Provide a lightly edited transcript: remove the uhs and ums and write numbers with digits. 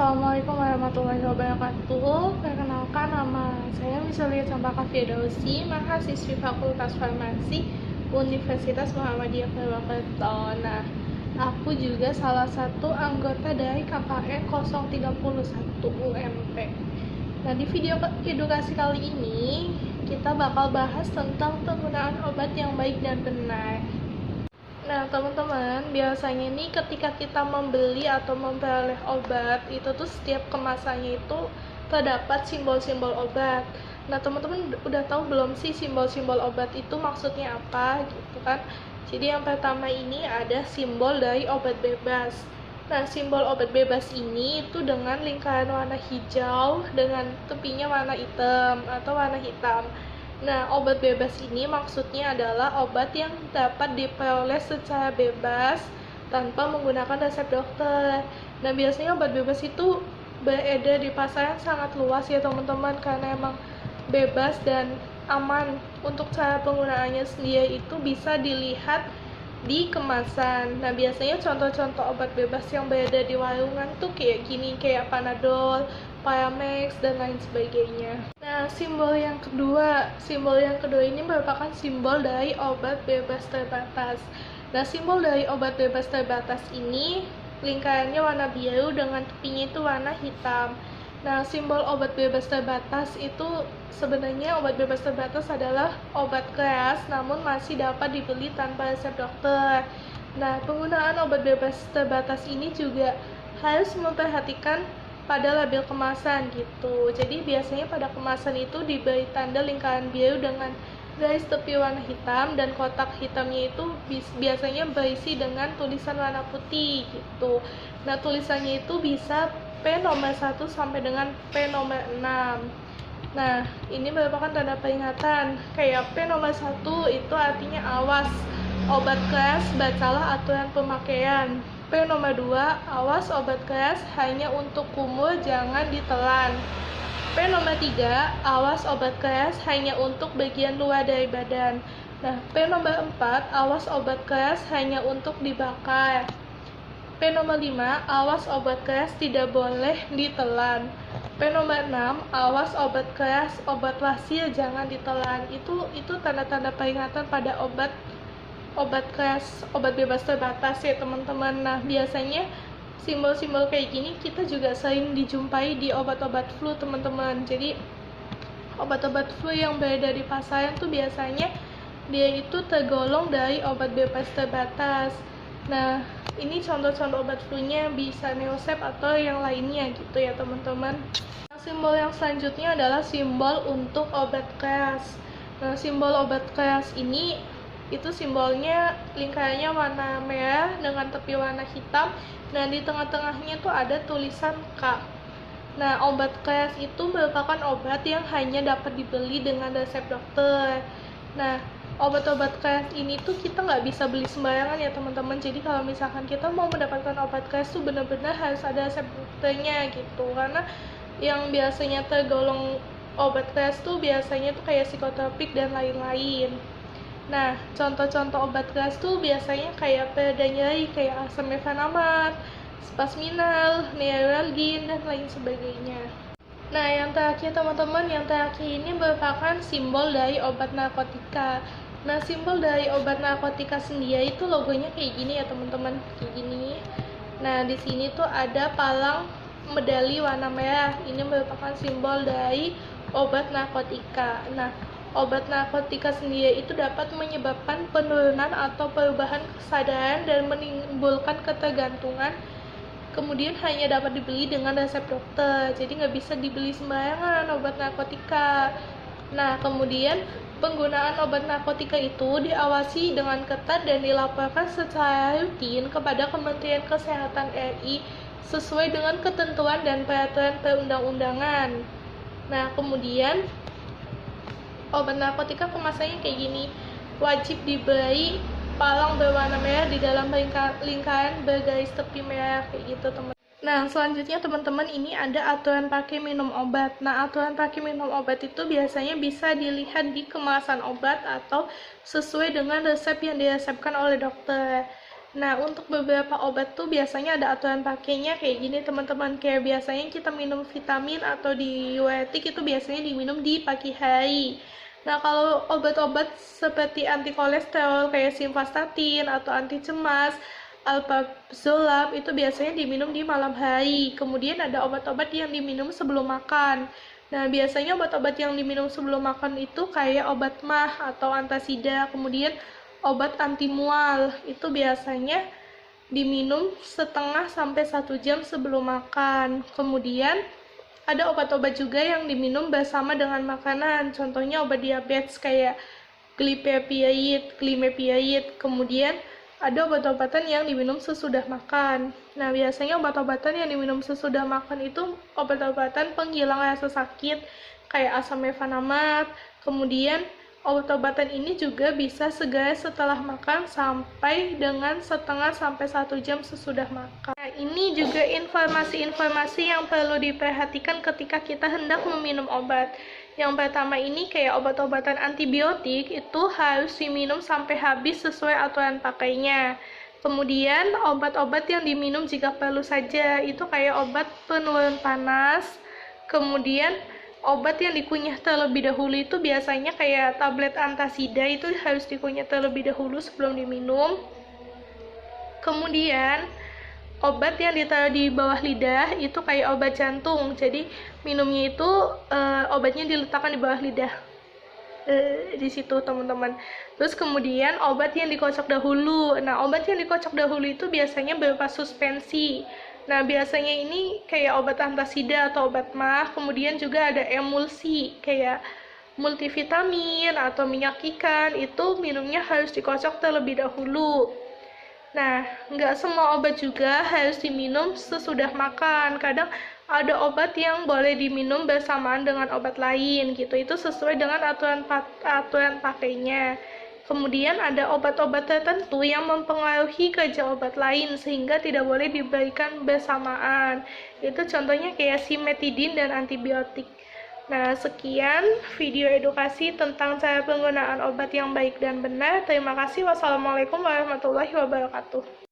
Assalamualaikum warahmatullahi wabarakatuh. Perkenalkan, nama saya Misalia Campaka Firdausi, mahasiswi Fakultas Farmasi Universitas Muhammadiyah Purwokerto. Nah, aku juga salah satu anggota dari KKN 031 UMP. Nah, di video edukasi kali ini kita bakal bahas tentang penggunaan obat yang baik dan benar. Nah, teman-teman, biasanya nih ketika kita membeli atau memperoleh obat, itu tuh setiap kemasannya itu terdapat simbol-simbol obat. Nah, teman-teman udah tahu belum sih simbol-simbol obat itu maksudnya apa gitu kan? Jadi yang pertama ini ada simbol dari obat bebas. Nah, simbol obat bebas ini itu dengan lingkaran warna hijau dengan tepinya warna hitam atau warna hitam. Nah, obat bebas ini maksudnya adalah obat yang dapat diperoleh secara bebas tanpa menggunakan resep dokter. Nah, biasanya obat bebas itu beredar di pasaran sangat luas ya teman-teman, karena emang bebas dan aman. Untuk cara penggunaannya sendiri itu bisa dilihat di kemasan. Nah, biasanya contoh-contoh obat bebas yang beredar di warungan tuh kayak gini, kayak Panadol, Paramex, dan lain sebagainya. Nah, simbol yang kedua ini merupakan simbol dari obat bebas terbatas. Nah, simbol dari obat bebas terbatas ini lingkarannya warna biru dengan tepinya itu warna hitam. Nah, simbol obat bebas terbatas itu sebenarnya obat bebas terbatas adalah obat keras namun masih dapat dibeli tanpa resep dokter. Nah, penggunaan obat bebas terbatas ini juga harus memperhatikan pada label kemasan gitu. Jadi biasanya pada kemasan itu diberi tanda lingkaran biru dengan garis tepi warna hitam, dan kotak hitamnya itu biasanya berisi dengan tulisan warna putih gitu. Nah, tulisannya itu bisa P nomor 1 sampai dengan P nomor 6. Nah, ini merupakan tanda peringatan. Kayak P nomor 1 itu artinya awas, obat keras, bacalah aturan pemakaian. P nomor 2, awas obat keras hanya untuk kumur, jangan ditelan. P nomor 3, awas obat keras hanya untuk bagian luar dari badan. Nah, P nomor 4, awas obat keras hanya untuk dibakar. P nomor 5, awas obat keras tidak boleh ditelan. P nomor 6, awas obat keras, obat wasir jangan ditelan. Itu tanda-tanda peringatan pada obat keras, obat bebas terbatas ya teman-teman. Nah, biasanya simbol-simbol kayak gini kita juga sering dijumpai di obat-obat flu teman-teman. Jadi obat-obat flu yang beredar di pasaran tuh biasanya dia itu tergolong dari obat bebas terbatas. Nah, ini contoh-contoh obat flu-nya bisa Neosep atau yang lainnya gitu ya teman-teman. Nah, simbol yang selanjutnya adalah simbol untuk obat keras. Nah, simbol obat keras ini itu simbolnya lingkarannya warna merah dengan tepi warna hitam. Nah, di tengah-tengahnya tuh ada tulisan K. Nah, obat keras itu merupakan obat yang hanya dapat dibeli dengan resep dokter. Nah, obat-obat keras ini tuh kita nggak bisa beli sembarangan ya teman-teman. Jadi kalau misalkan kita mau mendapatkan obat keras tuh benar-benar harus ada resep dokternya gitu. Karena yang biasanya tergolong obat keras tuh biasanya tuh kayak psikotropik dan lain-lain. Nah, contoh-contoh obat keras tuh biasanya kayak pereda nyeri, kayak asam mefenamat, spasminal, neuralgin, dan lain sebagainya. Nah, yang terakhir teman-teman, ini merupakan simbol dari obat narkotika. Nah, simbol dari obat narkotika sendiri itu logonya kayak gini ya teman-teman, kayak gini. Nah, di sini tuh ada palang medali warna merah. Ini merupakan simbol dari obat narkotika. Nah, obat narkotika sendiri itu dapat menyebabkan penurunan atau perubahan kesadaran dan menimbulkan ketergantungan. Kemudian hanya dapat dibeli dengan resep dokter, jadi nggak bisa dibeli sembarangan obat narkotika. Nah, kemudian penggunaan obat narkotika itu diawasi dengan ketat dan dilaporkan secara rutin kepada Kementerian Kesehatan RI sesuai dengan ketentuan dan peraturan perundang-undangan. Nah, kemudian obat narkotika kemasannya kayak gini, wajib diberi palang berwarna merah di dalam lingkaran bergaris tepi merah kayak gitu teman. Nah, selanjutnya teman-teman, ini ada aturan pakai minum obat. Nah, aturan pakai minum obat itu biasanya bisa dilihat di kemasan obat atau sesuai dengan resep yang diresepkan oleh dokter. Nah, untuk beberapa obat tuh biasanya ada aturan pakainya kayak gini teman-teman. Kayak biasanya kita minum vitamin atau diuretik itu biasanya diminum di pagi hari. Nah, kalau obat-obat seperti anti kolesterol kayak simvastatin atau anti cemas, alprazolam itu biasanya diminum di malam hari. Kemudian ada obat-obat yang diminum sebelum makan. Nah, biasanya obat-obat yang diminum sebelum makan itu kayak obat mah atau antasida, kemudian obat anti mual itu biasanya diminum setengah sampai 1 jam sebelum makan. Kemudian ada obat-obat juga yang diminum bersama dengan makanan, contohnya obat diabetes kayak glimepiride. Kemudian ada obat-obatan yang diminum sesudah makan. Nah, biasanya obat-obatan yang diminum sesudah makan itu obat-obatan penghilang rasa sakit kayak asam ephanamat. Kemudian obat-obatan ini juga bisa segera setelah makan sampai dengan setengah sampai 1 jam sesudah makan. Nah, ini juga informasi-informasi yang perlu diperhatikan ketika kita hendak meminum obat. Yang pertama ini kayak obat-obatan antibiotik itu harus diminum sampai habis sesuai aturan pakainya. Kemudian obat-obat yang diminum jika perlu saja itu kayak obat penurun panas. Kemudian obat yang dikunyah terlebih dahulu itu biasanya kayak tablet antasida itu harus dikunyah terlebih dahulu sebelum diminum. Kemudian obat yang ditaruh di bawah lidah itu kayak obat jantung, jadi minumnya itu obatnya diletakkan di bawah lidah di situ teman-teman. Terus kemudian obat yang dikocok dahulu. Nah, obat yang dikocok dahulu itu biasanya berupa suspensi. Nah, biasanya ini kayak obat antasida atau obat mah. Kemudian juga ada emulsi kayak multivitamin atau minyak ikan, itu minumnya harus dikocok terlebih dahulu. Nah, nggak semua obat juga harus diminum sesudah makan. Kadang ada obat yang boleh diminum bersamaan dengan obat lain gitu. Itu sesuai dengan aturan pakainya. Kemudian ada obat-obat tertentu yang mempengaruhi kerja obat lain sehingga tidak boleh diberikan bersamaan. Itu contohnya kayak simetidin dan antibiotik. Nah, sekian video edukasi tentang cara penggunaan obat yang baik dan benar. Terima kasih. Wassalamualaikum warahmatullahi wabarakatuh.